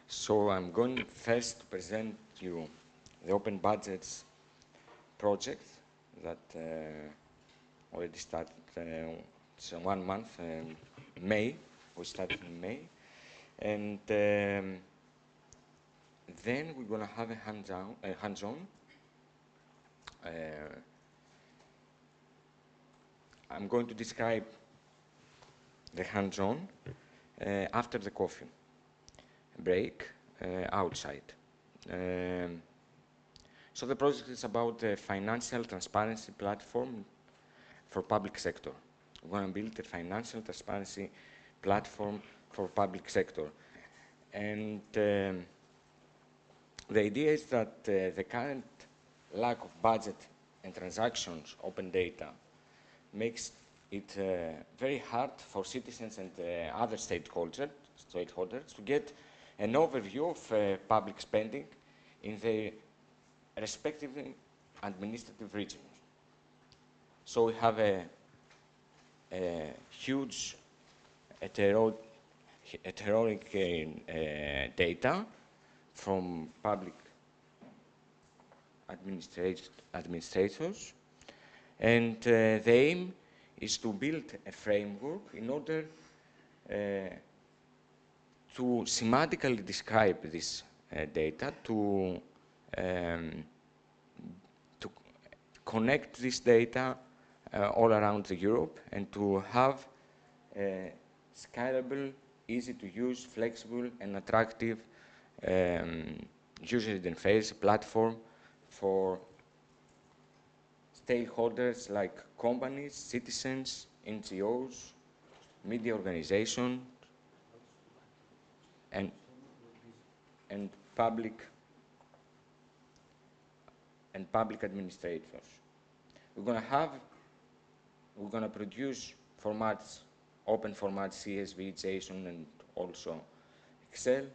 So I'm going first to present you the OpenBudgets project that already started. It's 1 month, May. We started in May, and then we're gonna have a hands-on. I'm going to describe the hands-on after the coffee break outside. So the project is about a financial transparency platform for public sector. We want to build a financial transparency platform for public sector. And the idea is that the current lack of budget and transactions open data makes it very hard for citizens and other stakeholders to get an overview of public spending in their respective administrative regions. So we have a huge heterogeneous data from public administrators, and the aim is to build a framework in order to semantically describe this data, to connect this data all around Europe, and to have a scalable, easy to use, flexible, and attractive user interface platform for stakeholders like companies, citizens, NGOs, media organizations, and public administrators. We're gonna produce formats, open formats, CSV, JSON, and also Excel.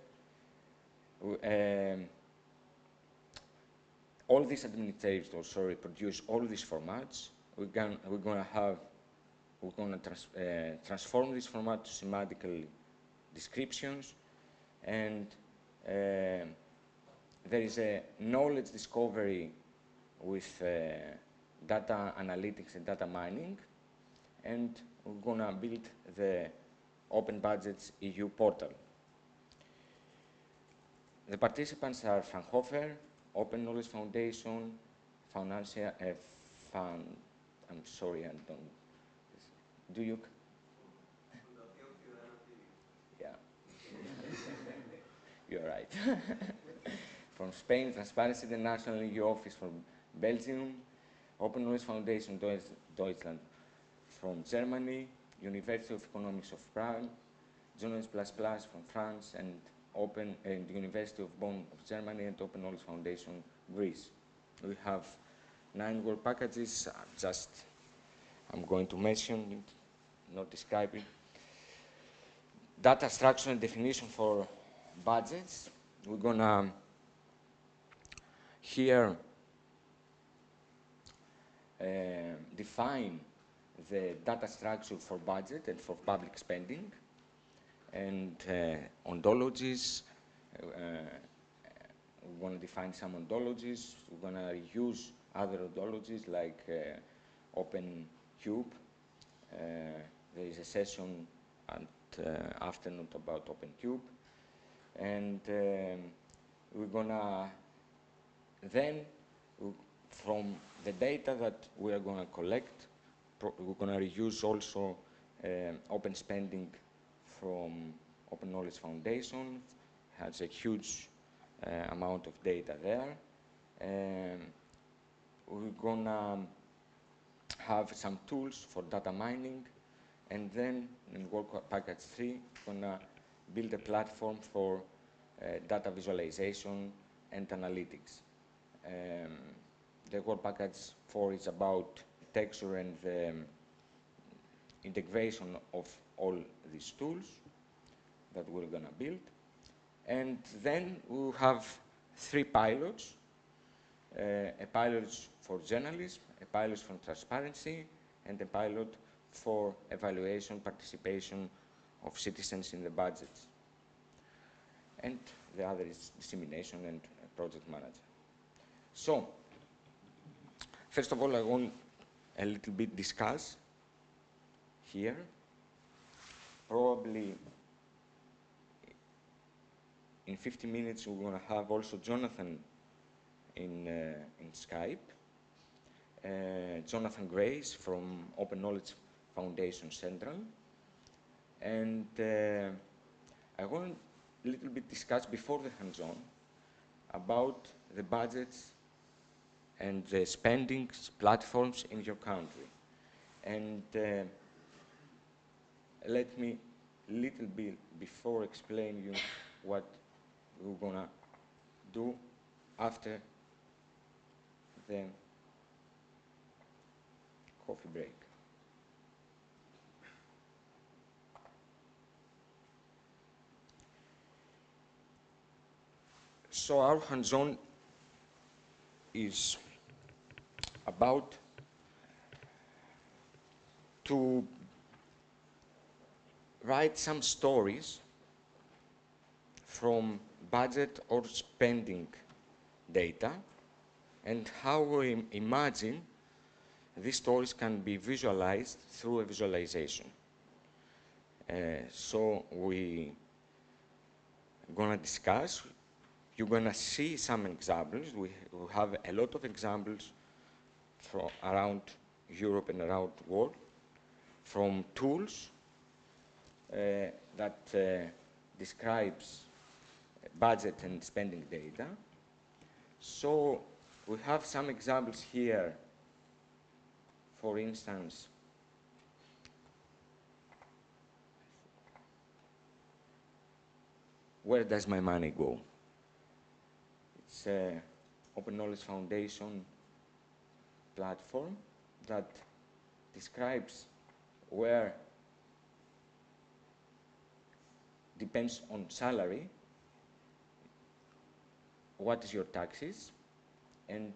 All these administrators produce all these formats. We're gonna transform this format to semantical descriptions, and there is a knowledge discovery with data analytics and data mining, and we're gonna build the OpenBudgets EU portal. The participants are Fraunhofer, Open Knowledge Foundation, Financial Fund. I'm sorry, I don't. Do you? Yeah. You're right. From Spain, Transparency International EU Office from Belgium, Open Knowledge Foundation Deutschland from Germany, University of Economics of Prague, Journalist Plus Plus from France, and the University of Bonn of Germany, and Open Knowledge Foundation Greece. We have 9 work packages. I'm going to mention it, not describe it. Data structure and definition for budgets. We're gonna here define the data structure for budget and for public spending, and ontologies. We want to define some ontologies. We're going to use other ontologies like OpenCube. There is a session at afternoon about OpenCube. And we're going to then, from the data that we are going to collect, we're going to reuse also open spending from Open Knowledge Foundation. Has a huge amount of data there. We're going to have some tools for data mining, and then in work package 3, we're going to build a platform for data visualization and analytics. The work package 4 is about texture and the integration of all these tools that we're going to build. And then we'll have 3 pilots, a pilot for journalism, a pilot for transparency, and a pilot for evaluation, participation of citizens in the budgets. and the other is dissemination and project manager. So, first of all, I want a little bit discuss here, probably in 50 minutes we're going to have also Jonathan in Skype. Jonathan Grace from Open Knowledge Foundation Central. And I want a little bit discuss before the hands-on about the budgets and the spendings platforms in your country. And let me little bit before explain you what we're gonna do after the coffee break. So our hands-on is about to write some stories from budget or spending data and how we imagine these stories can be visualized through a visualization. So we're gonna discuss, you're gonna see some examples. We have a lot of examples from around Europe and around the world, from tools that describes budget and spending data. So we have some examples here. For instance, where does my money go? It's an Open Knowledge Foundation platform that describes where depends on salary, what is your taxes, and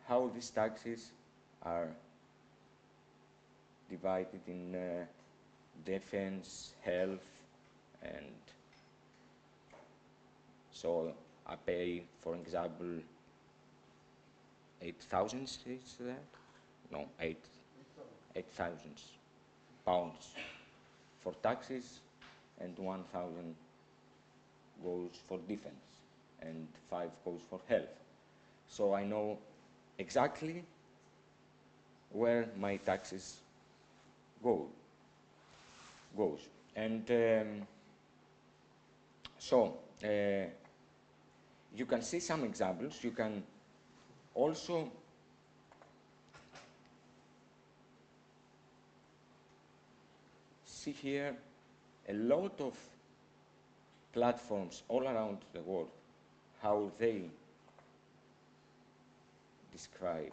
how these taxes are divided in defense, health, and so I pay, for example, 8,000, is that? No, 8,000 pounds for taxes, and 1,000 goes for defense, and 5 goes for health. So I know exactly where my taxes goes. And so you can see some examples. You can also see here a lot of platforms all around the world, how they describe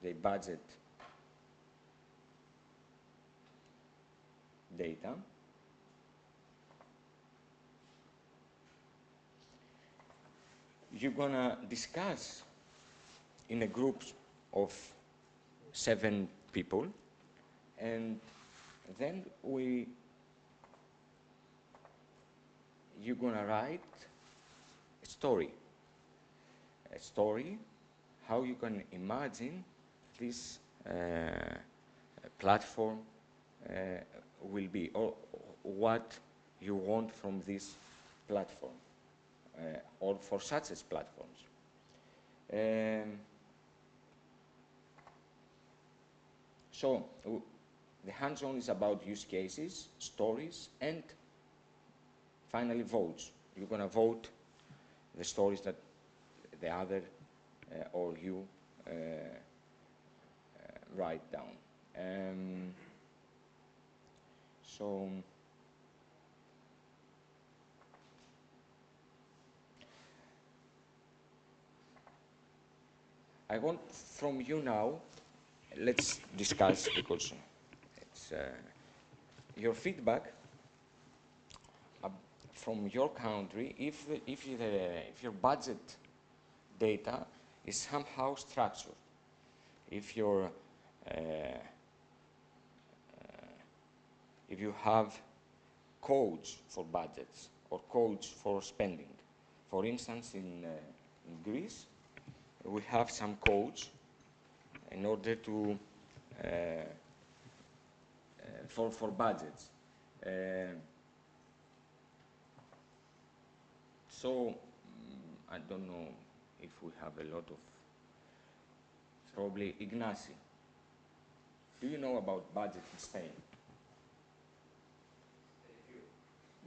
the budget data. You're gonna discuss in a group of 7 people, and then you're gonna write a story, how you can imagine this platform will be, or what you want from this platform, or for such as platforms. So the hands-on is about use cases, stories, and finally votes. You're going to vote the stories that the other or you write down. So I want from you now, let's discuss, because it's your feedback from your country, if your budget data is somehow structured, if you have codes for budgets, or codes for spending. For instance, in Greece, we have some codes in order to for budgets. So I don't know if we have a lot of, probably Ignacy. Do you know about budget in Spain?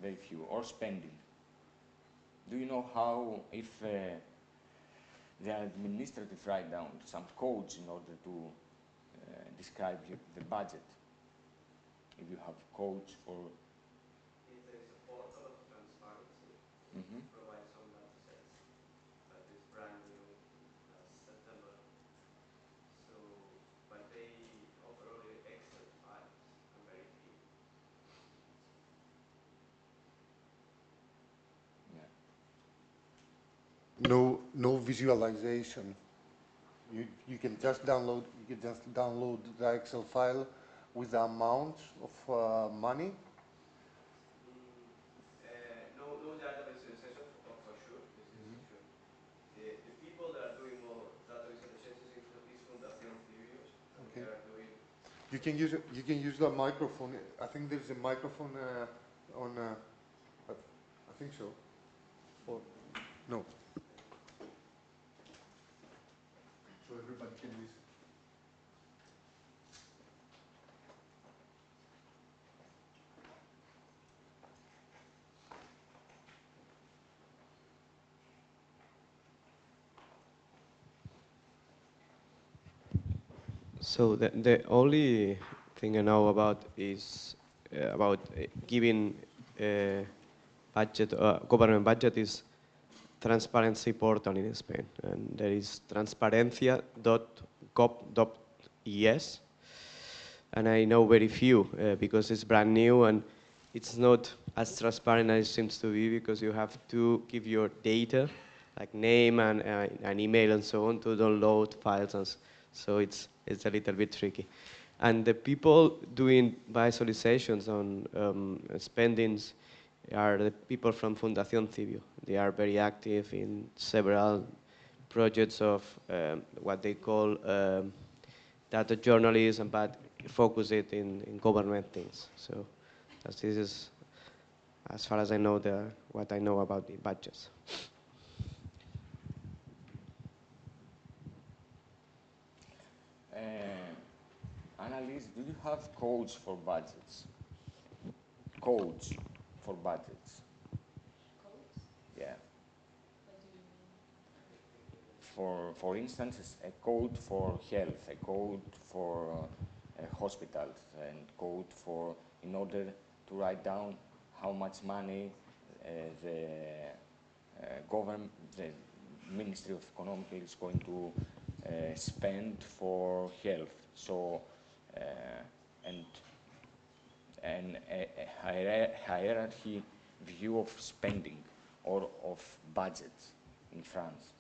Very few. Or spending. Do you know how, if the administrative write down some codes in order to describe the budget? If you have codes for... If there is a portal of transparency, it provides some data sets, but it's brand new last September. So, but they offer only Excel files and very few. Yeah. No visualization. You can just download the Excel file with the amount of money. No data visualization for sure. This is true. The people that are doing more data visualizations is Thessaloniki. Okay. They are doing. You can use the microphone. I think there's a microphone on. I think so. Or no. So everybody can listen. So the only thing I know about is about giving budget, government budget is transparency portal in Spain, and there is transparencia.gov.es, and I know very few because it's brand new and it's not as transparent as it seems to be, because you have to give your data, like name and an email and so on, to download files, and so it's a little bit tricky. And the people doing visualizations on spendings are the people from Fundación Civio. They are very active in several projects of what they call data journalism, but focus it in government things. So this is, as far as I know, what I know about the budgets. Annalise, do you have codes for budgets? Codes for budgets? Codes? Yeah. What do you mean? For instance, a code for health, a code for hospitals, and code for, in order to write down how much money the government, the Ministry of Economics is going to spend for health. So, and a hierarchy view of spending or of budgets in France.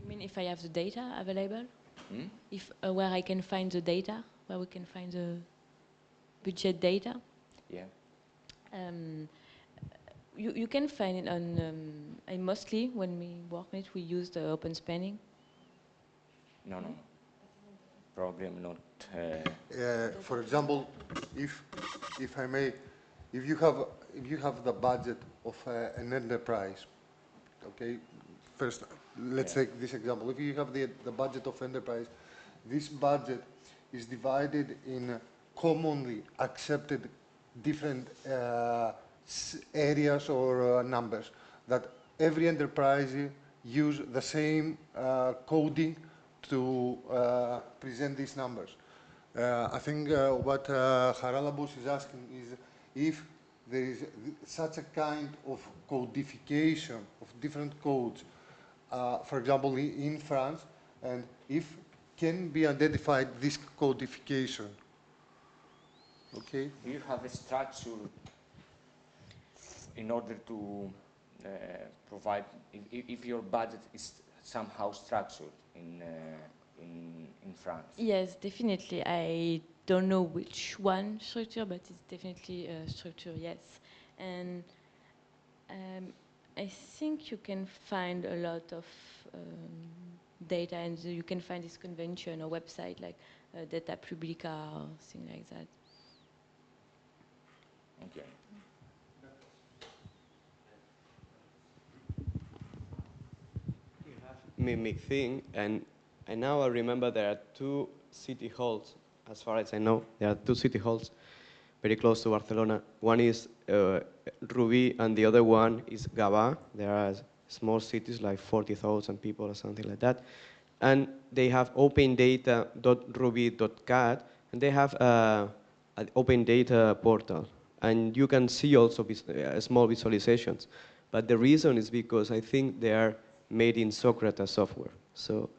You mean if I have the data available? Hmm? If where I can find the data, where we can find the budget data? Yeah. You can find it on, and mostly when we work on it, we use the open spending. No. Probably I'm not. For example, if I may, if you have the budget of an enterprise, okay. First, let's take this example. If you have the budget of enterprise, this budget is divided in commonly accepted different areas or numbers that every enterprise use the same coding to present these numbers. I think what Charalampos is asking is if there is such a kind of codification of different codes, for example, in France, and if can be identified this codification. Okay. Do you have a structure in order to provide, if your budget is somehow structured in France? Yes, definitely. I don't know which one structure, but it's definitely a structure, yes. And I think you can find a lot of data, and you can find this convention or website like Data Publica or things like that. Okay. You have mimic thing, and now I remember there are two city halls, as far as I know. There are two city halls very close to Barcelona. One is Rubí, and the other one is Gavà. There are small cities like 40,000 people or something like that. And they have opendata.ruby.cat, and they have an open data portal. And you can see also small visualizations. But the reason is because I think they are made in Socrates software. So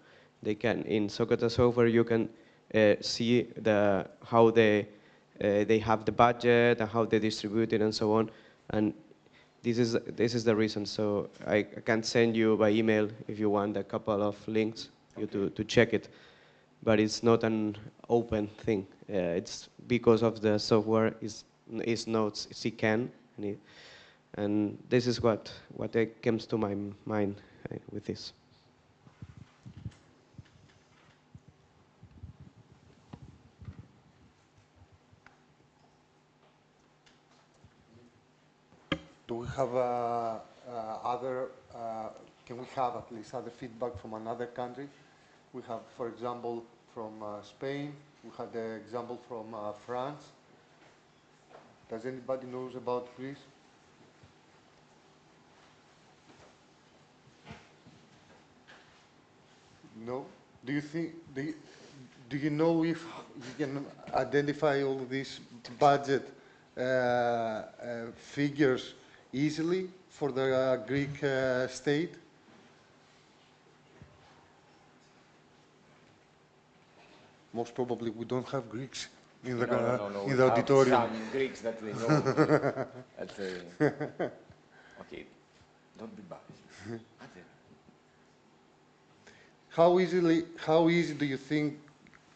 they can, in Socrates software, you can see how they have the budget and how they distribute it and so on. And this is the reason. So I can send you by email if you want a couple of links to check it. But it's not an open thing. It's because of the software is not CAN, and this is what comes to my mind with this. Do we have can we have at least other feedback from another country? We have, for example, from Spain. We had the example from France. Does anybody knows about Greece? No? Do you think, do you know if you can identify all these budget figures easily for the Greek state? Most probably we don't have Greeks in the, no. in We the have auditorium. some Greeks that they know. That they... Okay, don't be bad. How easy do you think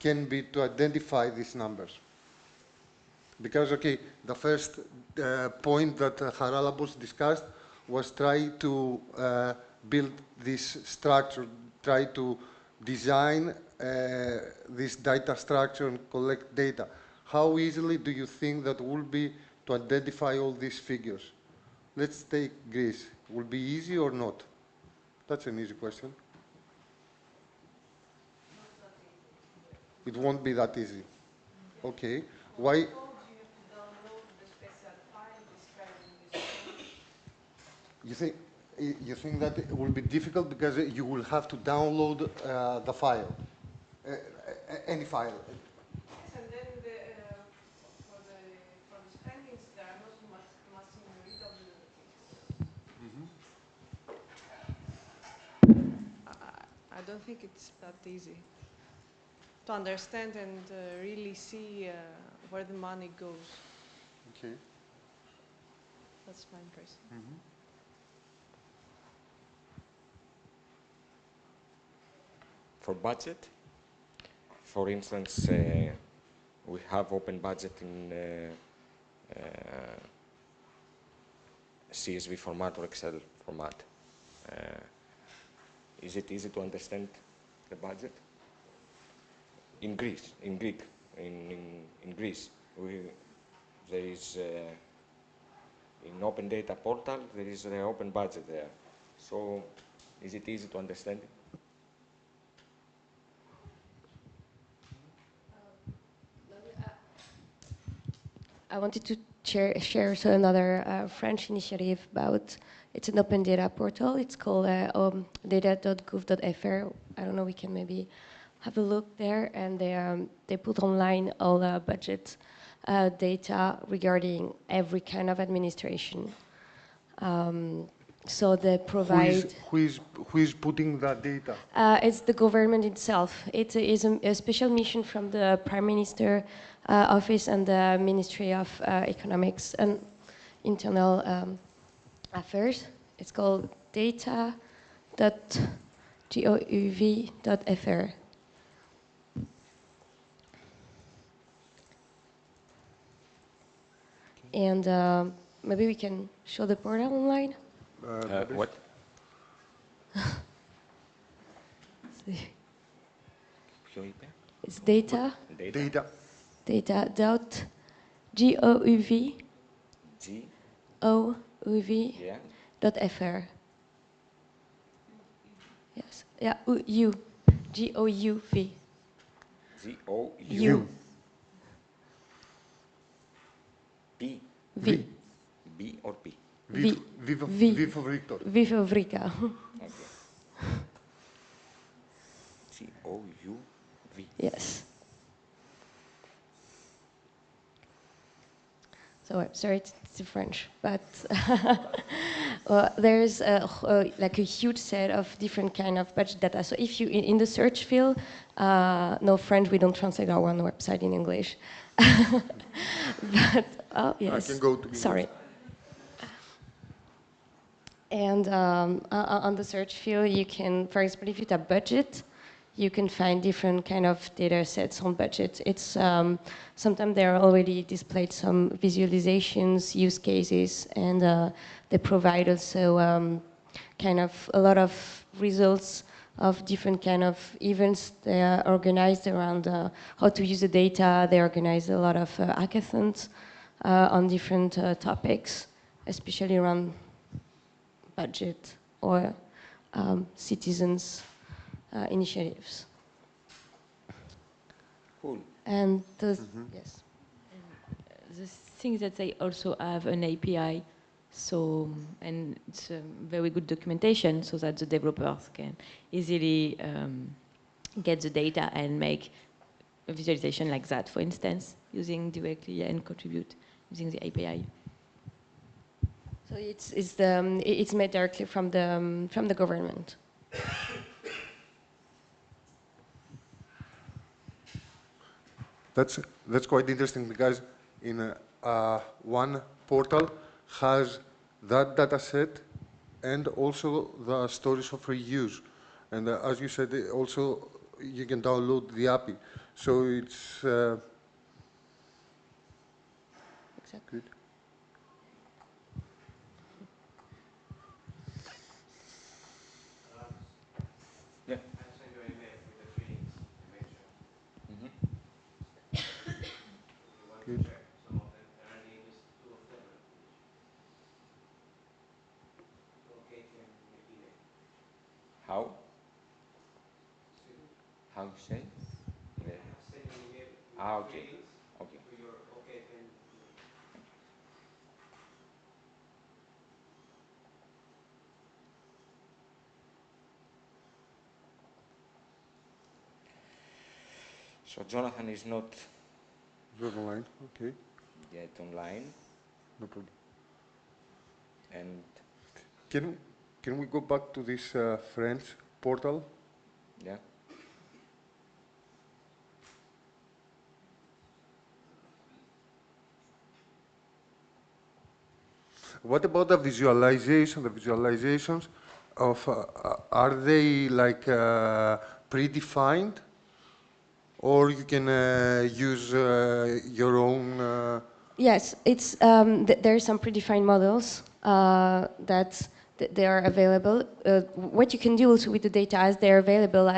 can be to identify these numbers? Because, okay, the first point that Charalampos discussed was try to build this structure, try to design this data structure and collect data. How easily do you think that will be to identify all these figures? Let's take Greece. Will be easy or not? That's an easy question. It won't be that easy. Okay. Why? You think that it will be difficult because you will have to download the file, any file. Yes, and then for the spendings, there are not much in readable things. I don't think it's that easy to understand and really see where the money goes. Okay. That's my impression. For budget, for instance, we have OpenBudget in CSV format or Excel format. Is it easy to understand the budget? In Greece, in Greek, in Greece, there is in Open Data Portal, there is the OpenBudget there. So, is it easy to understand it? I wanted to share so another French initiative about, it's an open data portal. It's called data.gouv.fr. I don't know, we can maybe have a look there, and they put online all the budget data regarding every kind of administration. So they provide... Who is putting that data? It's the government itself. It is a special mission from the Prime Minister Office and the Ministry of Economics and Internal Affairs. It's called data.gouv.fr. And maybe we can show the portal online. What? It's data. Data. Data.gouv. G. OUV. Yeah. .fr. Yes. Yeah. U. GOUV. G-O-U. P. V. B or P? V. V for Victor. V for Vrika. Okay. G-O-U-V. Yes. So I'm sorry, it's in French, but there's like a huge set of different kind of budget data. So if you in the search field, no French, we don't translate our own website in English. But oh yes, I can go to sorry. And on the search field, you can, for example, if you type budget, you can find different kind of data sets on budget. It's sometimes there are already displayed some visualizations, use cases, and they provide also kind of a lot of results of different kind of events. They are organized around how to use the data. They organize a lot of hackathons on different topics, especially around budget or citizens initiatives. Cool. And the, yes. The thing that they also have an API, so and it's a very good documentation, so that the developers can easily get the data and make a visualization like that, for instance, using directly and contribute using the API. So it's made directly from the government. That's quite interesting because in one portal has that data set and also the stories of reuse. And as you said, also you can download the API. So it's Exactly. good. Yeah. I sent you an email with the 3 links you mentioned. Mm-hmm. If you want Good. to check some of them, there are only just 2 of them. Okay, can maybe How? excuse me. How you say? The- Send you an email with Ah, the 3 okay. links Okay. to your okay can. So Jonathan is not It's online. Okay, yet online, no problem. and Can we go back to this French portal? yeah. What about the visualization? The visualizations of are they like predefined, or you can use your own? Yes, it's there are some predefined models that they are available. What you can do also with the data as they're available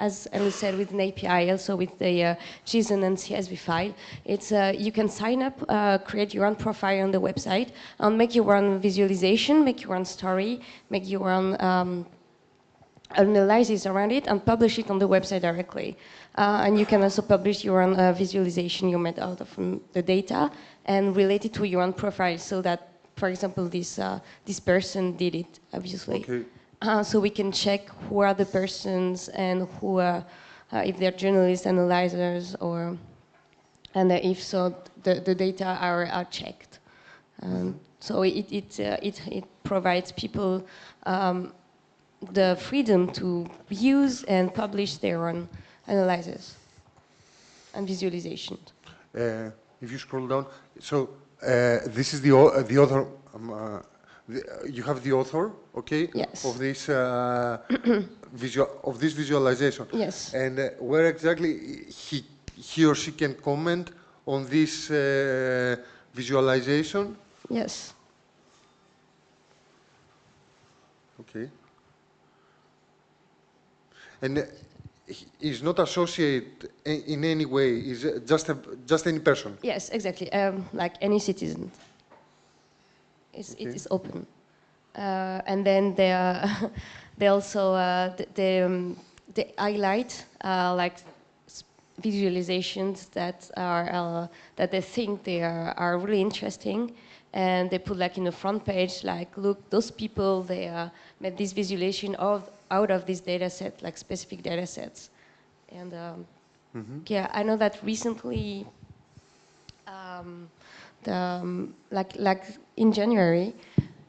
as Ellie said, with an API, also with the JSON and CSV file. It's you can sign up, create your own profile on the website, and make your own visualization, make your own story, make your own analysis around it, and publish it on the website directly. And you can also publish your own visualization you made out of the data and relate it to your own profile, so that, for example, this person did it, obviously. Okay. So we can check who are the persons and who, if they're journalists, analyzers, or, and if so, the data are checked. So it provides people the freedom to use and publish their own analysis and visualization. If you scroll down, so this is the author. You have the author, okay, Yes. of this visualization. Yes. And where exactly he or she can comment on this visualization? Yes. Okay. And is not associated in any way, is just any person? Yes, exactly. Like any citizen. It is open. And then they, they also they highlight like visualizations that are that they think they are really interesting, and they put like in the front page like, look, those people, they made this visualization out of this data set, like specific data sets. And yeah, I know that recently like in January,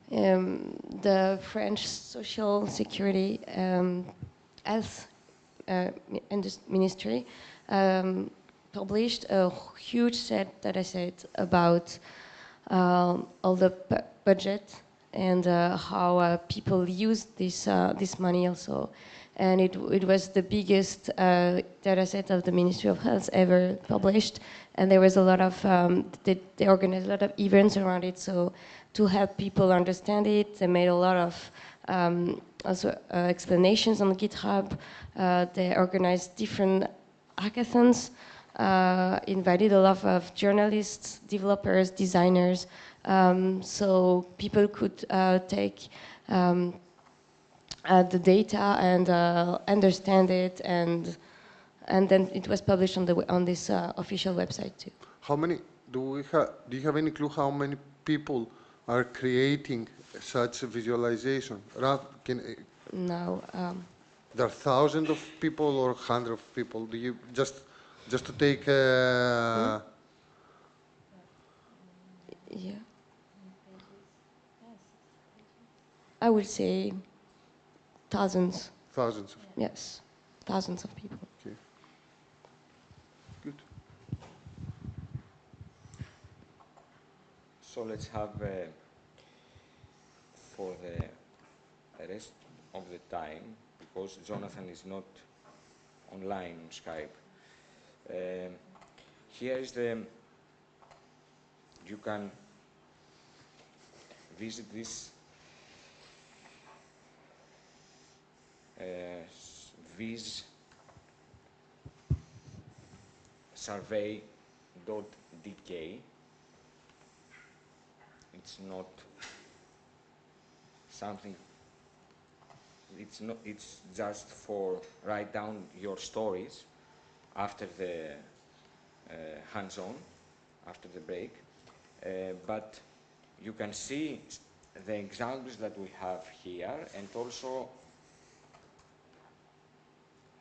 the French Social Security Health Ministry published a huge data set about all the budget and how people use this money also. And it was the biggest data set of the Ministry of Health ever published. And there was a lot of, they organized a lot of events around it, so to help people understand it, they made a lot of also explanations on GitHub. They organized different hackathons, invited a lot of journalists, developers, designers, so people could take the data and understand it, and then it was published on this official website too. How many do you have any clue how many people are creating such visualization? No. There are thousands of people or hundreds of people. Do you just to take? Yeah. I would say thousands. Thousands. Yes, thousands of people. Okay. Good. So let's have for the rest of the time, because Jonathan is not online on Skype. Here is you can visit this viz survey.dk. It's not something, it's just for write down your stories after the hands-on, after the break, but you can see the examples that we have here, and also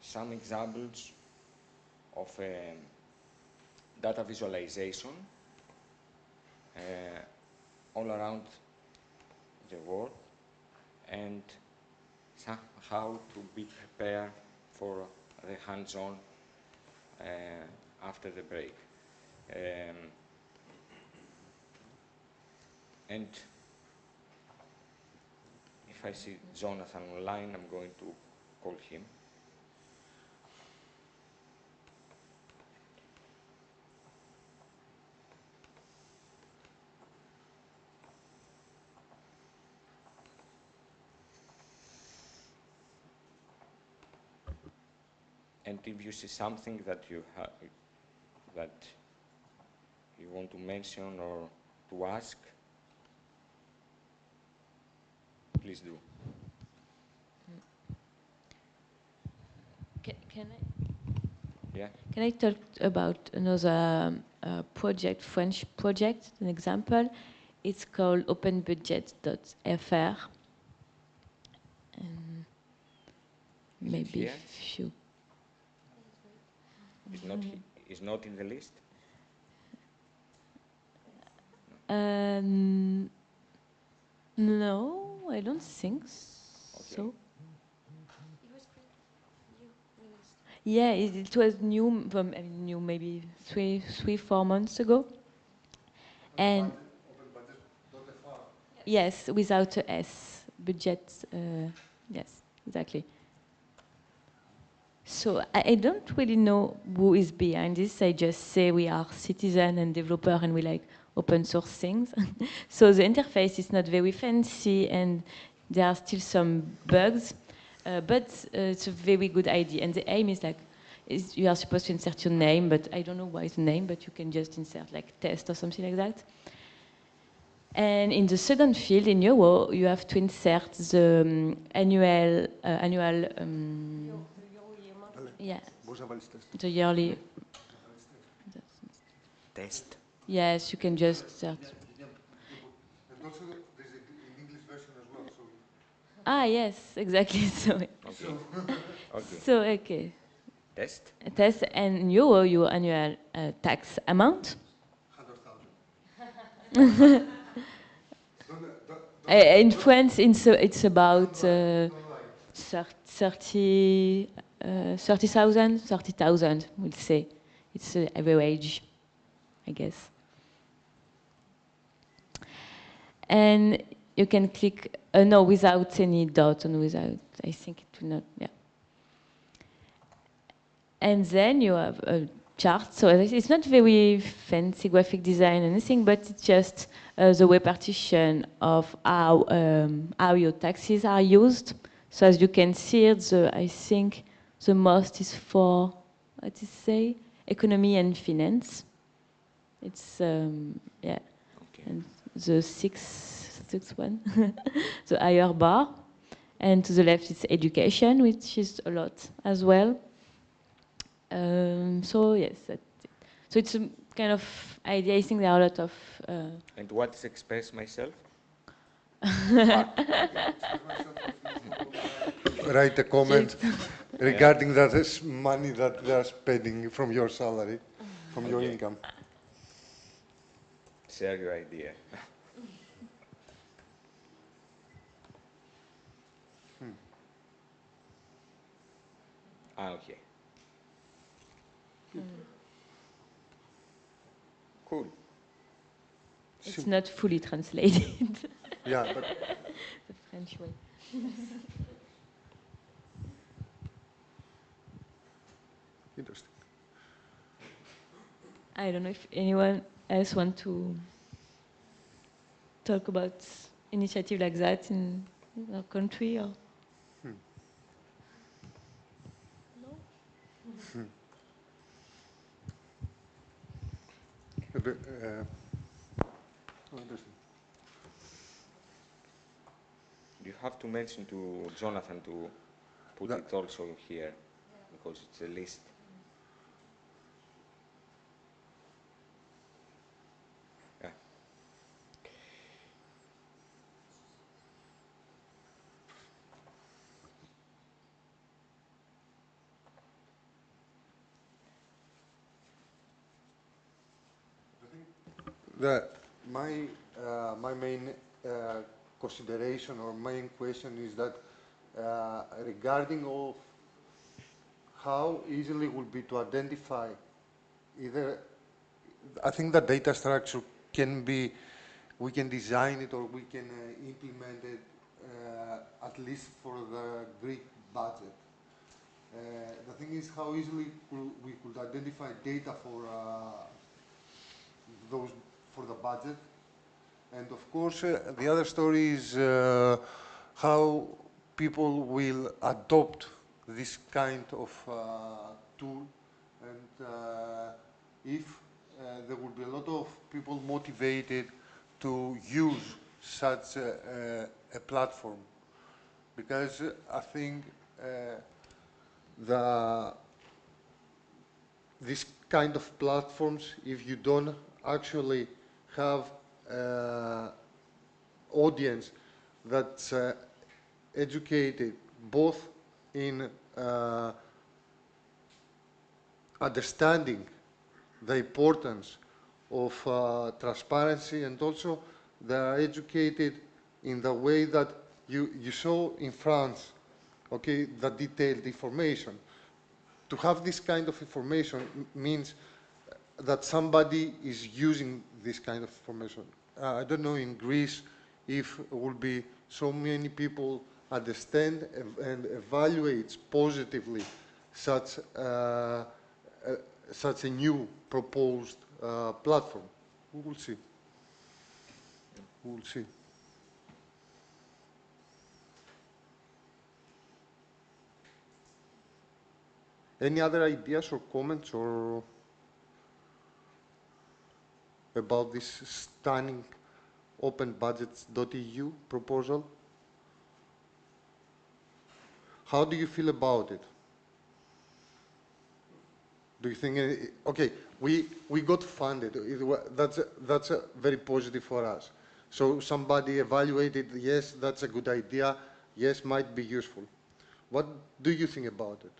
some examples of data visualization all around the world, and how to be prepared for the hands-on after the break. And if I see Jonathan online, I'm going to call him. And if you see something that you want to mention or to ask, please do. Can I? Yeah. Can I talk about another project, French project, an example? It's called OpenBudgets.fr. Maybe if you... It's not in the list? No, I don't think so. Okay. Yeah, it was new, new maybe 4 months ago. And yes, without a S, budget, yes, exactly. So I don't really know who is behind this. I just say we are citizen and developer, and we like open source things. So the interface is not very fancy and there are still some bugs, but it's a very good idea. And the aim is like, you are supposed to insert your name, but I don't know why the name, but you can just insert like test or something like that. And in the second field, in euro, you have to insert the annual, yeah, the yearly. Test. Yes, you can just insert. And also, there's an English version as well. So. Ah, yes, exactly. So, Okay. Okay. so okay. Test. Test and in euro, your annual tax amount. 100,000. In France, it's about 30,000, we'll say. It's the average, I guess. And you can click, no, without any dot and without, I think it will not, yeah. And then you have a chart. So it's not very fancy graphic design or anything, but it's just the repartition of how your taxes are used. So as you can see, I think the most is for, what to say, economy and finance. It's, yeah. Okay. And the sixth one, the higher bar. And to the left is education, which is a lot as well. So yes, that's it. So it's a kind of idea. I think there are a lot of. And what is express myself? Write a comment regarding that money that they are spending from your salary, from your income. Share your idea. Okay. Cool. It's not fully translated. Yeah, but the French way. Interesting. I don't know if anyone else wants to talk about initiative like that in our country or. Interesting. You have to mention to Jonathan to put it also here, because it's a list. Yeah. My main consideration or main question is that regarding of how easily it will be to identify either, I think the data structure can be, we can design it or we can implement it at least for the Greek budget. The thing is how easily we could identify data for those for the budget. And of course, the other story is how people will adopt this kind of tool, and if there will be a lot of people motivated to use such a platform, because I think this kind of platforms, if you don't actually have audience that's educated both in understanding the importance of transparency, and also they are educated in the way that you saw in France, okay, the detailed information. To have this kind of information means that somebody is using this kind of information. I don't know in Greece if it will be so many people understand and evaluate positively such such a new proposed platform. We will see. We'll see. Any other ideas or comments or about this stunning OpenBudgets.eu proposal? How do you feel about it? Do you think, okay, we got funded. That's very positive for us. So somebody evaluated, yes, that's a good idea, yes, might be useful. What do you think about it?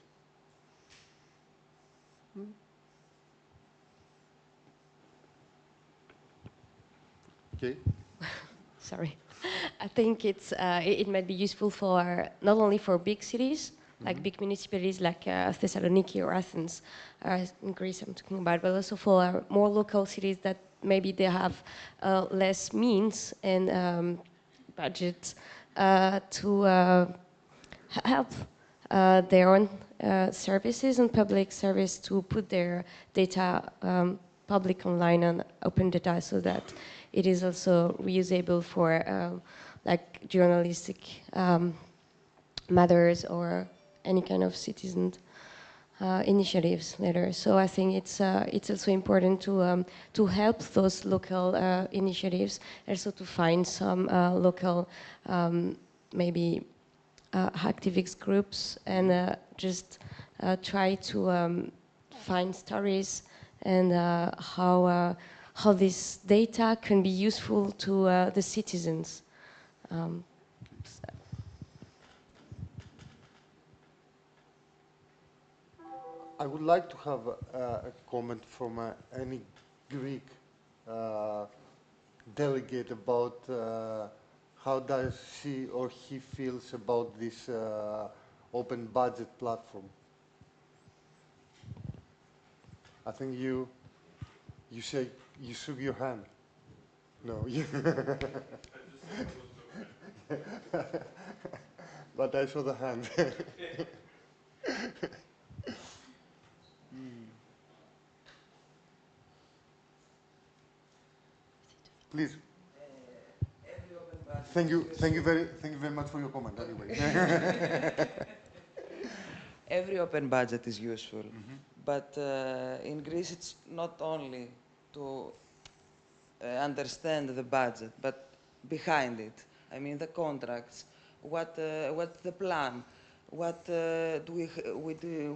Okay. Sorry. I think it might be useful for not only for big cities, like big municipalities like Thessaloniki or Athens, in Greece I'm talking about, but also for more local cities that maybe they have less means and budgets to help their own services and public service to put their data public online on open data so that it is also reusable for like journalistic matters or any kind of citizen initiatives later. So I think it's also important to help those local initiatives, also to find some local maybe activist groups and just try to find stories and how this data can be useful to the citizens. I would like to have a comment from any Greek delegate about how does she or he feels about this open budget platform. I think you say you shook your hand. No, but I saw the hand. Please. Thank you very much for your comment. Anyway. Every open budget is useful, but in Greece it's not only to understand the budget, but behind it. I mean the contracts. What's the plan? What do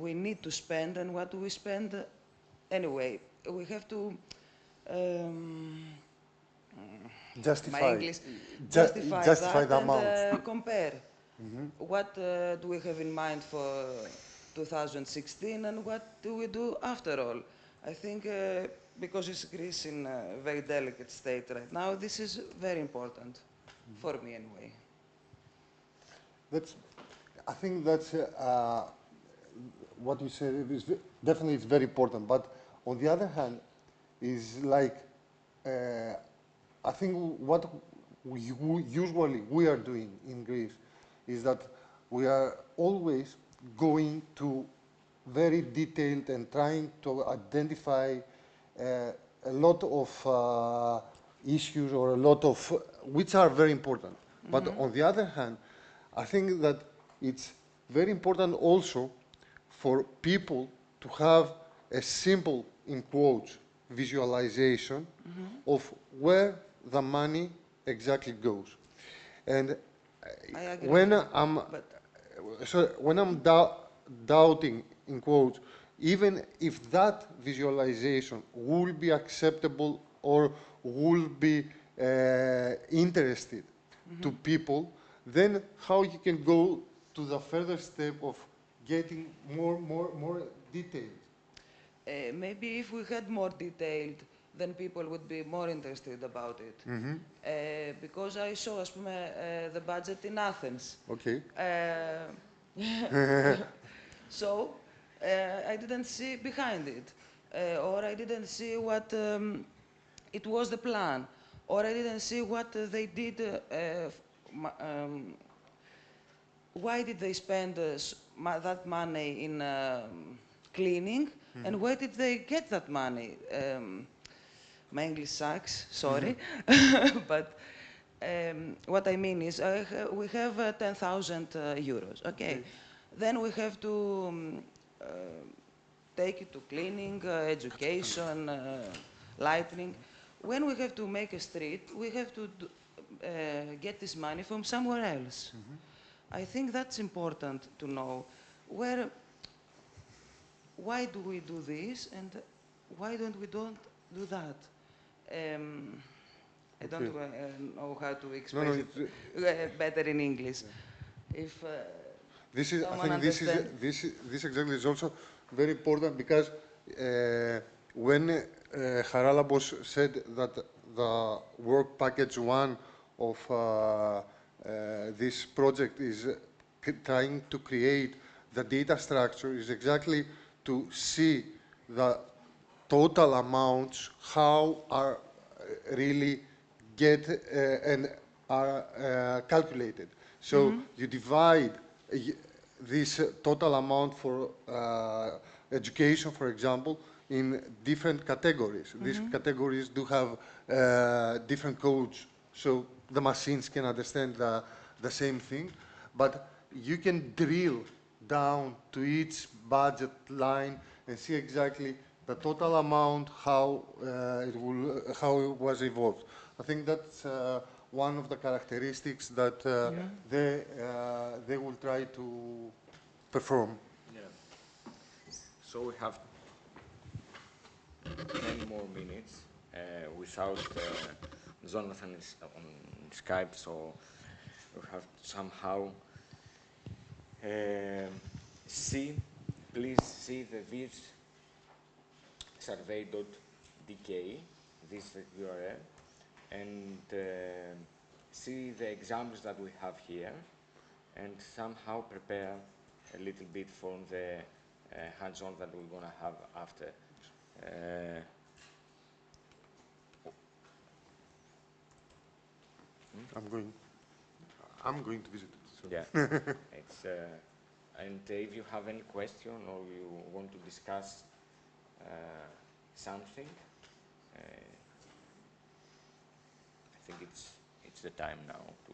we need to spend, and what do we spend anyway? We have to. Justify. My English. Justify the that amount. and compare. What do we have in mind for 2016 and what do we do after all? I think because it's Greece in a very delicate state right now, this is very important for me anyway. I think that's what you said. Definitely, it's very important. But on the other hand, is like I think what usually we are doing in Greece is that we are always going to very detailed and trying to identify a lot of issues or a lot of which are very important. But on the other hand, I think that it's very important also for people to have a simple, in quotes, visualization of where the money exactly goes. And when I'm doubting, in quotes, even if that visualization will be acceptable or will be interested to people, then how you can go to the further step of getting more details. Maybe if we had more detailed, then people would be more interested about it. Because I saw the budget in Athens. Okay. So I didn't see behind it, or I didn't see what it was the plan, or I didn't see what they did. Why did they spend that money in cleaning, and where did they get that money? My English sucks, sorry, but what I mean is, we have 10,000 euros. Okay. Then we have to take it to cleaning, education, lighting. When we have to make a street, we have to get this money from somewhere else. I think that's important to know. Why do we do this, and why don't we do that? I don't know how to express it better in English. If This is, I someone think understands. this exactly is also very important because when Charalampos said that the work package one of this project is trying to create the data structure is exactly to see the total amounts, how are really get and are calculated. So you divide this total amount for education, for example, in different categories. These categories do have different codes, so the machines can understand the same thing, but you can drill down to each budget line and see exactly the total amount, how it was evolved. I think that's one of the characteristics that they will try to perform. Yeah. So we have 10 more minutes without Jonathan is on Skype, so we have to somehow please see the viz survey.dk, this URL, and see the examples that we have here, and somehow prepare a little bit for the hands-on that we're going to have after. I'm going to visit it. So. Yeah, it's, and if you have any question or you want to discuss something, I think it's the time now to.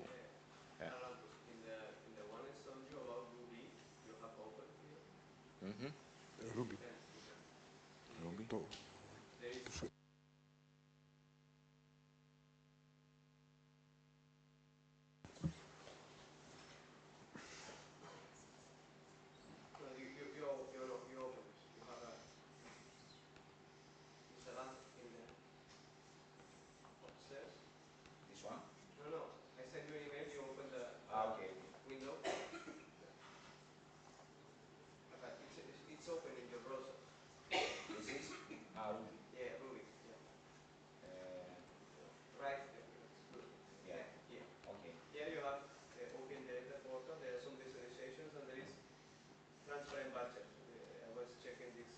Charalampos, in the one I showed you about Ruby, you have open here. Ruby. Ruby. There is you open it. You have a it's a lamp in the upstairs. This one? No. I sent you an email. You open the Okay. window. Okay, it's open in your browser. This is Ruby. Yeah, Ruby. Yeah. Right. It's good. Yeah. Here. Okay. Here you have open data portal. There are some visualizations, and there is transparent budget. I was checking this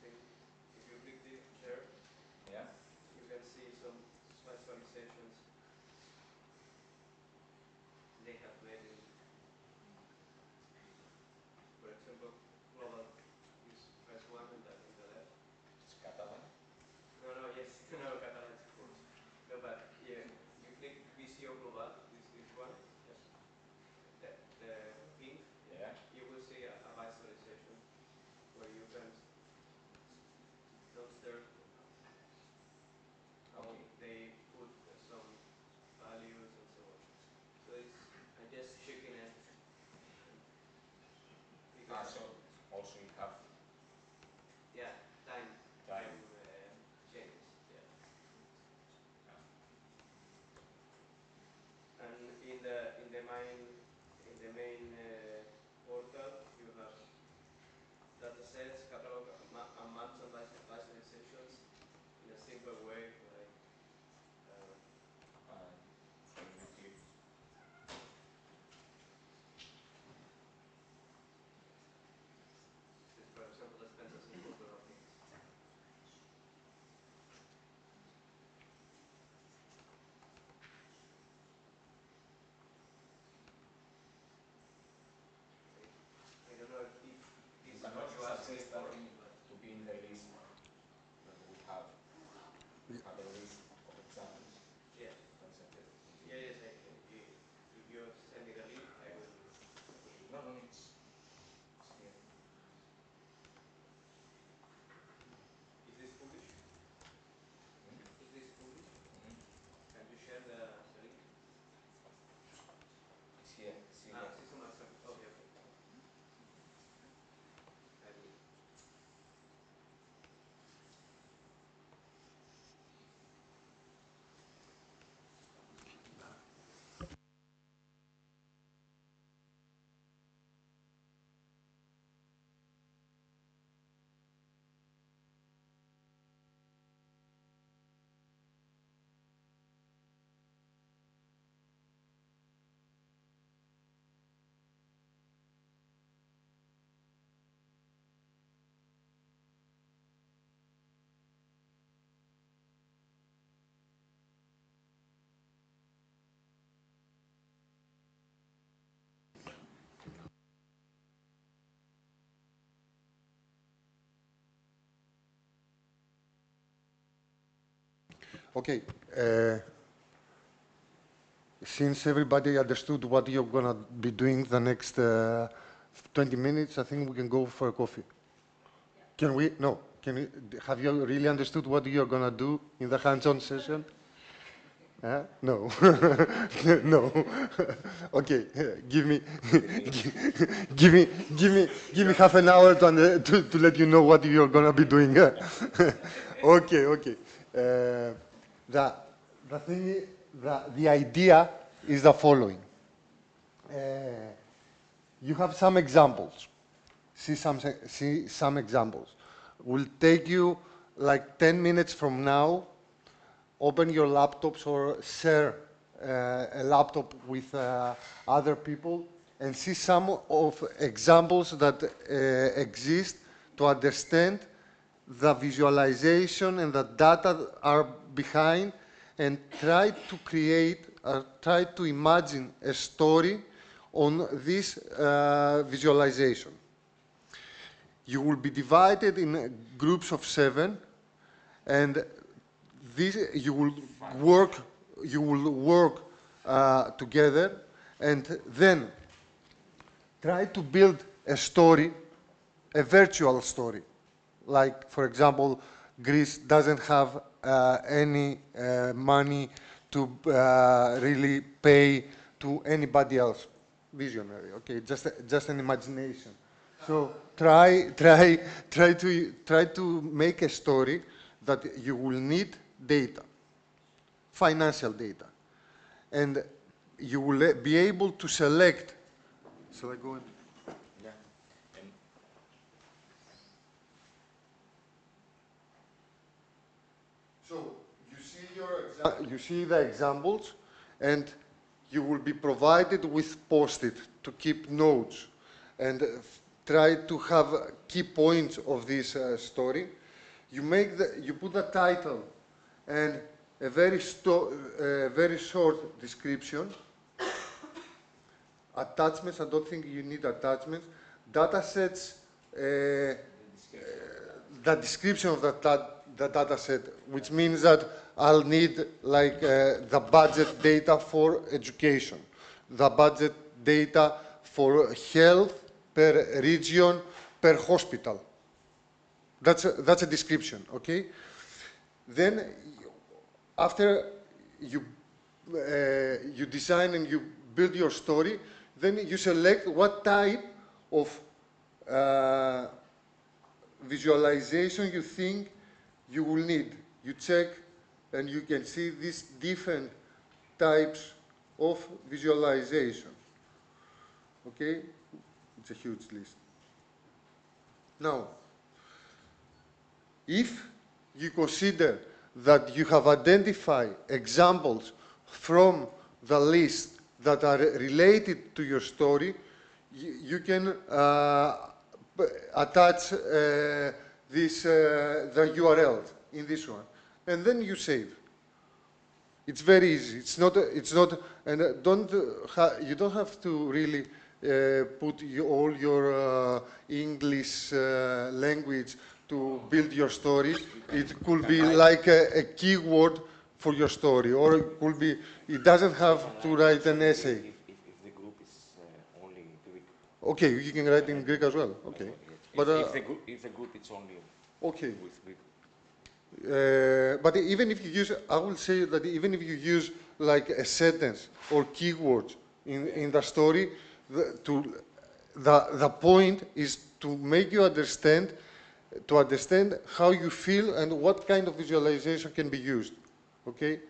thing. If you click there, Yeah. you can see some visualizations they have made in, for example, global is first one in the left. It's Catalan. No, yes, no, Catalan, of course. No, but yeah, you click VCO global, this one, yes, the pink, Yeah. you will see a visualization where you can downstairs how they put some values and so on. So it's, I'm just checking it. Because, So also you have yeah, time changes, yeah. And in the main portal you have data sets, catalog, and maps and visualizations in a simple way, like for example, expenses in cultural things. I don't know if this is what you asked me for, but to be in the list that we have Okay. Since everybody understood what you're going to be doing the next 20 minutes, I think we can go for a coffee. Can we? No. Can we, have you really understood what you're going to do in the hands-on session? No. No. Okay. Give me, give me half an hour to let you know what you're going to be doing. Okay. Okay. The thing is, the idea is the following. You have some examples. See some examples. Will take you like 10 minutes from now. Open your laptops or share a laptop with other people and see some of examples that exist to understand the visualization and the data are behind, and try to create, try to imagine a story on this visualization. You will be divided in groups of 7, and this, you will work together, and then try to build a story, a virtual story. Like, for example, Greece doesn't have any money to really pay to anybody else. Visionary, okay, just an imagination. So try to make a story that you will need data, financial data, and you will be able to select. Shall I go ahead? Yeah. So you see the examples, and you will be provided with post-it to keep notes and try to have key points of this story. You put the title and a very short description. Attachments, I don't think you need attachments. Data sets, the description of the data set, which means that I'll need like the budget data for education, the budget data for health per region, per hospital. That's a description, okay? Then, after you design and you build your story, then you select what type of visualization you think you will need. You check, and you can see these different types of visualization. Okay? It's a huge list. Now, if you consider that you have identified examples from the list that are related to your story, you can attach the URL in this one, and then you save. It's very easy. It's not, and you don't have to really put all your English language to build your story. It could be like a keyword for your story, or it could be, it doesn't have to write an essay. If the group is only Greek. Okay, you can write in Greek as well. Okay. But, if the group is only okay. with Greek. But even if you use, I will say that even if you use like a sentence or keywords in the story, the point is to make you understand, how you feel and what kind of visualization can be used. Okay?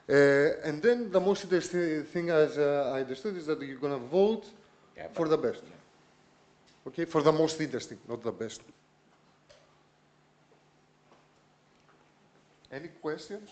And then the most interesting thing, as I understood, is that you're going to vote for the best. Okay? For the most interesting, not the best. Any questions?